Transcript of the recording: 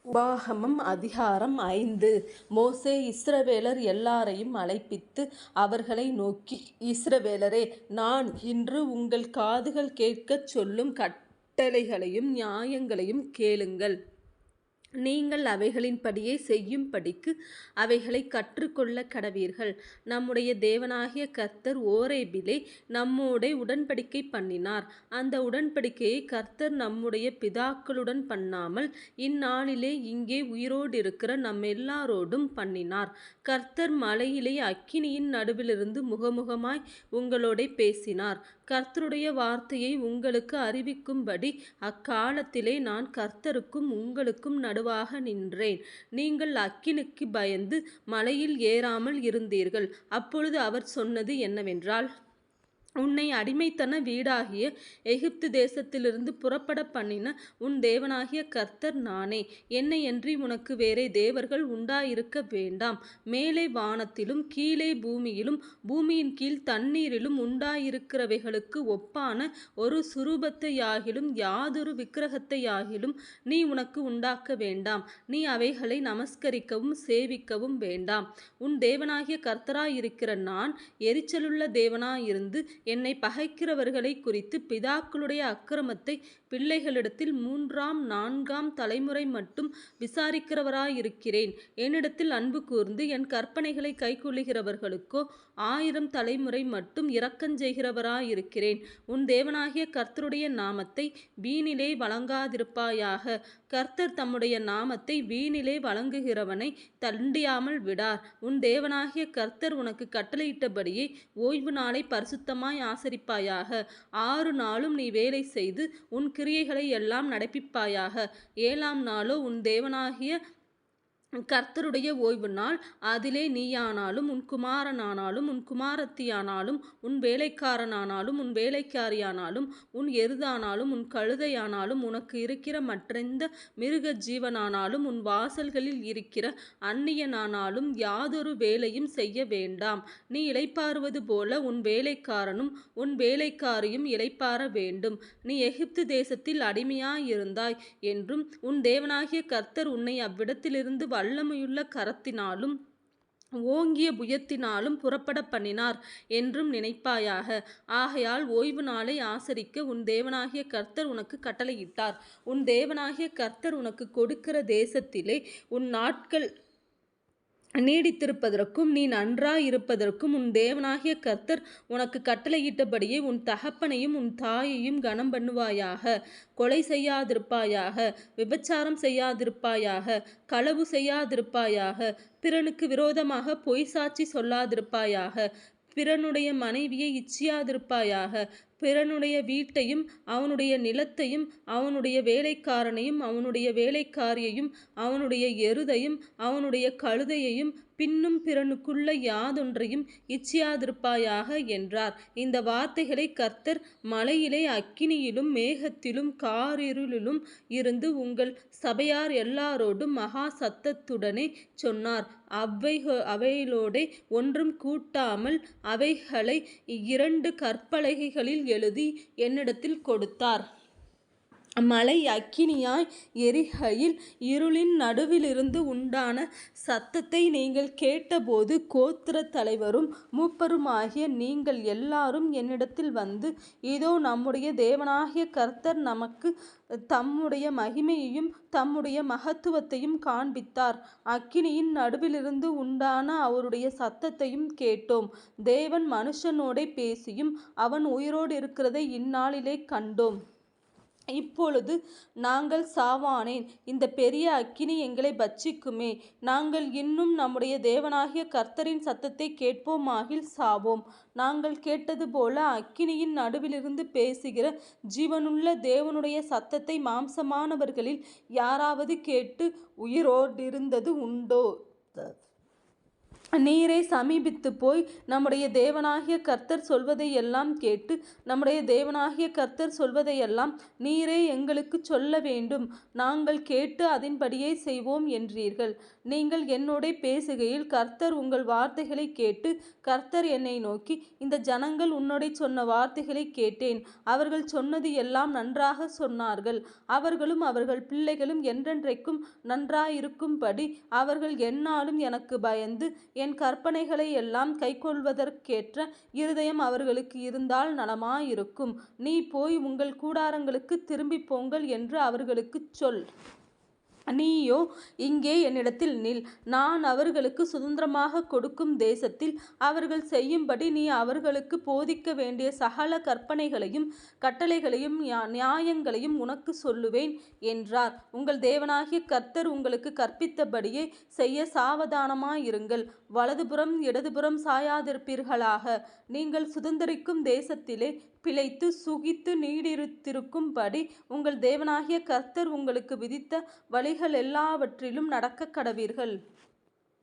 உபாகமம் அதிகாரம் 5. மோசே இஸ்ரவேலர் எல்லாரையும் அழைப்பித்து அவர்களை நோக்கி, இஸ்ரவேலரே, நான் இன்று உங்கள் காதுகள் கேட்கச் சொல்லும் கட்டளைகளையும் நியாயங்களையும் கேளுங்கள். நீங்கள் அவைகளின்படியே செய்யும்படிக்கு அவைகளை கற்றுக்கொள்ள கடவீர்கள். நம்முடைய தேவனாகிய கர்த்தர் ஓரேபிலே நம்மோடே உடன்படிக்கை பண்ணினார். அந்த உடன்படிக்கையை கர்த்தர் நம்முடைய பிதாக்களுடன் பண்ணாமல் இந்நாளிலே இங்கே உயிரோடிருக்கிற நம்மெல்லாரோடும் பண்ணினார். கர்த்தர் மலையிலே அக்கினியின் நடுவிலிருந்து முகமுகமாய் உங்களோடே பேசினார். கர்த்தருடைய வார்த்தையை உங்களுக்கு அறிவிக்கும்படி அக்காலத்திலே நான் கர்த்தருக்கும் உங்களுக்கும் நடுவாக நின்றேன். நீங்கள் அக்கினிக்கு பயந்து மலையில் ஏறாமல் இருந்தீர்கள். அப்பொழுது அவர் சொன்னது என்னவென்றால், உன்னை அடிமைத்தன வீடாகிய எகிப்து தேசத்திலிருந்து புறப்பட பண்ணின உன் தேவனாகிய கர்த்தர் நானே. என்னையன்றி உனக்கு வேறே தேவர்கள் உண்டாயிருக்க வேண்டாம். மேலே வானத்திலும் கீழே பூமியிலும் பூமியின் கீழ் தண்ணீரிலும் உண்டாயிருக்கிறவைகளுக்கு ஒப்பான ஒரு சுரூபத்தையாகிலும் யாதொரு விக்கிரகத்தையாகிலும் நீ உனக்கு உண்டாக்க வேண்டாம். நீ அவைகளை நமஸ்கரிக்கவும் சேவிக்கவும் வேண்டாம். உன் தேவனாகிய கர்த்தராயிருக்கிற நான் எரிச்சலுள்ள தேவனாயிருந்து என்னை பகைக்கிறவர்களை குறித்து பிதாக்களுடைய அக்கிரமத்தை பிள்ளைகளிடத்தில் 3ஆம் 4ஆம் தலைமுறை மட்டும் விசாரிக்கிறவராயிருக்கிறேன். என்னிடத்தில் அன்பு கூர்ந்து என் கற்பனைகளை கைக்கொள்ளுகிறவர்களுக்கோ 1000 தலைமுறை மட்டும் இரக்கஞ்செய்கிறவராயிருக்கிறேன். உன் தேவனாகிய கர்த்தருடைய நாமத்தை வீணிலே வழங்காதிருப்பாயாக. கர்த்தர் தம்முடைய நாமத்தை வீணிலே வழங்குகிறவனை தண்டியாமல் விடார். உன் தேவனாகிய கர்த்தர் உனக்கு கட்டளையிட்டபடியே ஓய்வு நாளை பரிசுத்தமாய் ஆசரிப்பாயாக. 6 நாளும் நீ வேலை செய்து உன் கிரியைகளை எல்லாம் நடப்பிப்பாயாக. 7ஆம் நாளோ உன் தேவனாகிய கர்த்தருடைய ஓய்வு நாள். அதிலே நீயானாலும் உன் குமாரனானாலும் உன் குமாரத்தியானாலும் உன் வேலைக்காரனானாலும் உன் வேலைக்காரியானாலும் உன் எருதானாலும் உன் கழுதையானாலும் உனக்கு இருக்கிற மற்றெந்த மிருக ஜீவனானாலும் உன் வாசல்களில் இருக்கிற அந்நியனானாலும் யாதொரு வேலையும் செய்ய வேண்டாம். நீ இளைப்பாறுவது போல உன் வேலைக்காரனும் உன் வேலைக்காரியும் இளைப்பாற வேண்டும். நீ எகிப்து தேசத்தில் அடிமையாயிருந்தாய் என்றும் உன் தேவனாகிய கர்த்தர் உன்னை அவ்விடத்திலிருந்து வல்லமையுள்ள கரத்தினாலும் ஓங்கிய புயத்தினாலும் புறப்பட பண்ணினார் என்றும் நினைப்பாயாக. ஆகையால் ஓய்வு நாளை ஆசரிக்க உன் தேவனாகிய கர்த்தர் உனக்கு கட்டளையிட்டார். உன் தேவனாகிய கர்த்தர் உனக்கு கொடுக்கிற தேசத்திலே உன் நாட்கள் நீடித்திருப்பதற்கும் நீ நன்றாயிருப்பதற்கும் உன் தேவனாகிய கர்த்தர் உனக்கு கட்டளையிட்டபடியே உன் தகப்பனையும் உன் தாயையும் கனம் பண்ணுவாயாக. கொலை செய்யாதிருப்பாயாக. விபச்சாரம் செய்யாதிருப்பாயாக. களவு செய்யாதிருப்பாயாக. பிறனுக்கு விரோதமாக பொய் சாட்சி சொல்லாதிருப்பாயாக. பிறனுடைய மனைவியை இச்சியாதிருப்பாயாக. பிறனுடைய வீட்டையும் அவனுடைய நிலத்தையும் அவனுடைய வேலைக்காரனையும் அவனுடைய வேலைக்காரியையும் அவனுடைய எருதையும் அவனுடைய கழுதையையும் பின்னும் பிறனுக்குள்ள யாதொன்றையும் இச்சியாதிருப்பாயாக என்றார். இந்த வார்த்தைகளை கர்த்தர் மலையிலே அக்கினியிலும் மேகத்திலும் காரிருளிலும் இருந்து உங்கள் சபையார் எல்லாரோடும் மகா சத்தத்துடனே சொன்னார். அவைகளோடே ஒன்றும் கூட்டாமல் அவைகளை 2 கற்பலகைகளில் எழுதி என்னிடத்தில் கொடுத்தார். மலை அக்கினியாய் எரிகையில் இருளின் நடுவிலிருந்து உண்டான சத்தத்தை நீங்கள் கேட்டபோது கோத்திர தலைவரும் மூப்பருமாகிய நீங்கள் எல்லாரும் என்னிடத்தில் வந்து, இதோ நம்முடைய தேவனாகிய கர்த்தர் நமக்கு தம்முடைய மகிமையையும் தம்முடைய மகத்துவத்தையும் காண்பித்தார். அக்கினியின் நடுவிலிருந்து உண்டான அவருடைய சத்தத்தையும் கேட்டோம். தேவன் மனுஷனோடே பேசியும் அவன் உயிரோடு இருக்கிறதை இந்நாளிலே கண்டோம். இப்பொழுது நாங்கள் சாவானேன்? இந்த பெரிய அக்கினி எங்களை பட்சிக்குமே. நாங்கள் இன்னும் நம்முடைய தேவனாகிய கர்த்தரின் சத்தத்தை கேட்போமாகில் சாவோம். நாங்கள் கேட்டது போல அக்கினியின் நடுவிலிருந்து பேசுகிற ஜீவனுள்ள தேவனுடைய சத்தத்தை மாம்சமானவர்களில் யாராவது கேட்டு உயிரோடிருந்தது உண்டோ? நீரே சமீபித்து போய் நம்முடைய தேவனாகிய கர்த்தர் சொல்வதையெல்லாம் கேட்டு நம்முடைய தேவனாகிய கர்த்தர் சொல்வதையெல்லாம் நீரே எங்களுக்கு சொல்ல வேண்டும், நாங்கள் கேட்டு அதன்படியே செய்வோம் என்றீர்கள். நீங்கள் என்னோடே பேசுகையில் கர்த்தர் உங்கள் வார்த்தைகளை கேட்டு கர்த்தர் என்னை நோக்கி, இந்த ஜனங்கள் உன்னோடே சொன்ன வார்த்தைகளை கேட்டேன், அவர்கள் சொன்னது எல்லாம் நன்றாக சொன்னார்கள், அவர்களும் அவர்கள் பிள்ளைகளும் என்றென்றைக்கும் நன்றாயிருக்கும்படி அவர்கள் எந்நாளும் எனக்கு பயந்து என் கற்பனைகளை எல்லாம் கைக்கொள்வதற்கேற்ற இருதயம் அவர்களுக்கு இருந்தால் நலமாயிருக்கும். நீ போய் உங்கள் கூடாரங்களுக்கு திரும்பிப் போங்கள் என்று அவர்களுக்குச் சொல். நீயோ இங்கே என்னிடத்தில் நில். நான் அவர்களுக்கு சுதந்திரமாக கொடுக்கும் தேசத்தில் அவர்கள் செய்யும்படி நீ அவர்களுக்கு போதிக்க வேண்டிய சகல கற்பனைகளையும் கட்டளைகளையும் நியாயங்களையும் உனக்கு சொல்லுவேன் என்றார். உங்கள் தேவனாகிய கர்த்தர் உங்களுக்கு கற்பித்தபடியே செய்ய சாவதானமாயிருங்கள். வலதுபுறம் இடதுபுறம் சாயாதிருப்பீர்களாக. நீங்கள் சுதந்திரிக்கும் தேசத்திலே பிழைத்து சுகித்து நீடித்திருக்கும்படி உங்கள் தேவனாகிய கர்த்தர் உங்களுக்கு விதித்த வழிகள் எல்லாவற்றிலும் நடக்கக் கடவீர்கள்.